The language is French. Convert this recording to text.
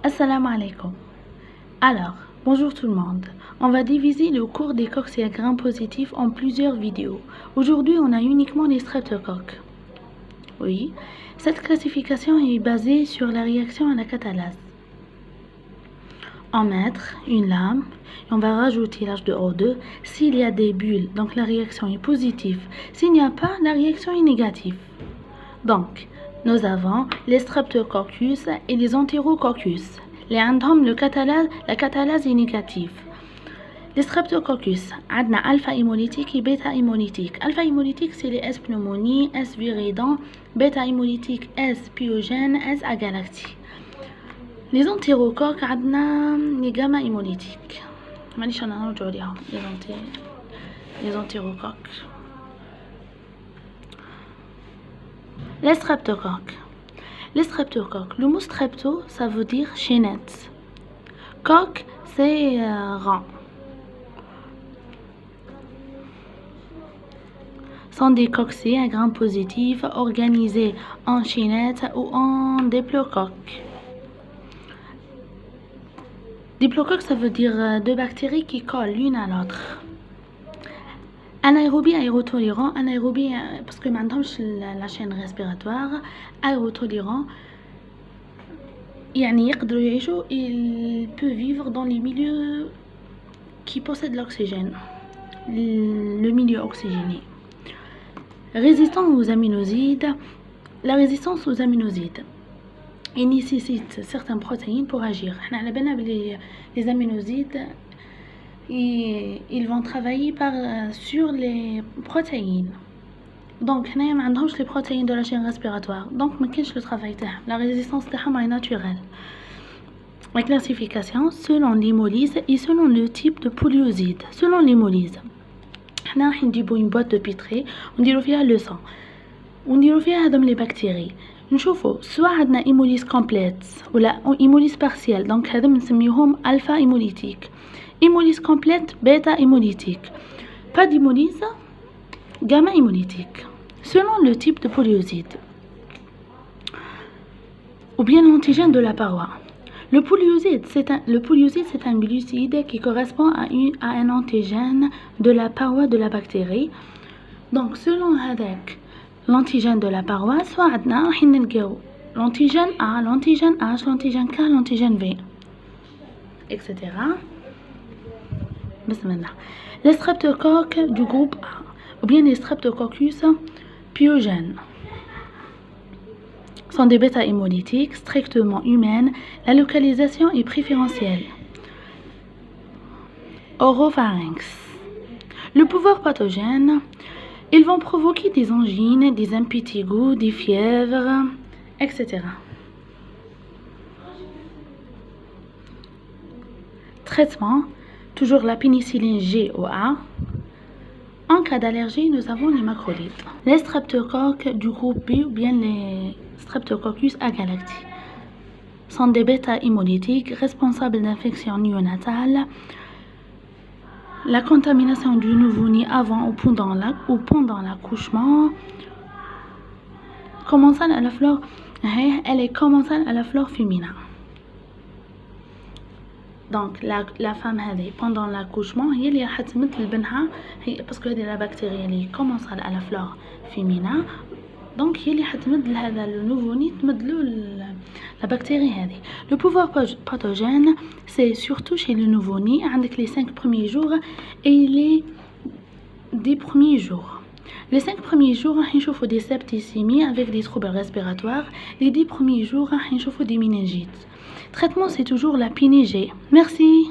Assalamu alaikum. Alors, bonjour tout le monde. On va diviser le cours des coccygies à grains positifs en plusieurs vidéos. Aujourd'hui, on a uniquement les streptocoques. Oui, cette classification est basée sur la réaction à la catalase. On met une lame et on va rajouter l'H2O2 s'il y a des bulles, donc la réaction est positive. S'il n'y a pas, la réaction est négative. Donc, nous avons les streptococcus et les enterococcus. Les عندهم la catalase est négative. Les streptococcus, عندنا alpha hémolytique et bêta hémolytique. Alpha hémolytique, c'est les S pneumonie, S viridant, bêta hémolytique, S pyogène, S agalactique. Les entérocoques, عندنا les gamma hémolytiques. معليش أنا نرجع ليهم les entérocoques. Les streptocoques. Les streptocoques. Le mot strepto, ça veut dire chaînette. Coque, c'est rang. Sont des coccygies à grains positifs organisés en chaînette ou en diplocoque. Diplocoque, ça veut dire deux bactéries qui collent l'une à l'autre. Anaérobie aérotolérant, anaérobie parce que maintenant la chaîne respiratoire, aérotolérant, il peut vivre dans les milieux qui possèdent l'oxygène, le milieu oxygéné. Résistant aux aminosides, la résistance aux aminosides, il nécessite certaines protéines pour agir. Les aminosides, ils vont travailler sur les protéines. Donc, ils n'ont pas les protéines de la chaîne respiratoire. Donc, le travail la résistance est naturelle. La classification selon l'hémolyse et selon le type de polyoside. Selon l'hémolyse, on a une boîte de Petri, on dit le sang. On dit les bactéries. نشوفوا سواء عندنا hémolyse complète ولا hémolyse partielle. Donc هذا بنسميهم alpha hémolytique. Hémolyse complète, bêta hémolytique. Pas d'hémolyse, gamma hémolytique. Selon le type de polyoside. Ou bien l'antigène de la paroi. Le polyoside, c'est un glucide qui correspond à un antigène de la paroi de la bactérie. Donc, selon l'antigène de la paroi, soit l'antigène A, l'antigène H, l'antigène K, l'antigène V, etc. Les streptocoques du groupe A, ou bien les streptococcus pyogènes, sont des bêta hémolytiques strictement humaines. La localisation est préférentielle. Oropharynx. Le pouvoir pathogène, ils vont provoquer des angines, des impétigos, des fièvres, etc. Traitement, toujours la pénicilline G ou A. En cas d'allergie, nous avons les macrolides. Les streptocoques du groupe B ou bien les streptococcus agalacti sont des bêta hémolytiques responsables d'infections néonatales. La contamination du nouveau-né avant ou pendant l'accouchement, commensale à la flore, elle est commensale à la flore féminin. Donc la femme pendant l'accouchement هي اللي حتمد لبنها parce que هذه la bactérie اللي commensale à la flore féminin. Donc هي اللي حتمد لهذا le nouveau-né تمد له la bactérie هذه. Le pouvoir pathogène, c'est surtout chez le nouveau-né عندك les 5 premiers jours et les 10 premiers jours. Les 5 premiers jours راح نشوفوا des septicémies avec des troubles respiratoires. Les 10 premiers jours راح نشوفوا des méningites. Traitement, c'est toujours la PNG. Merci.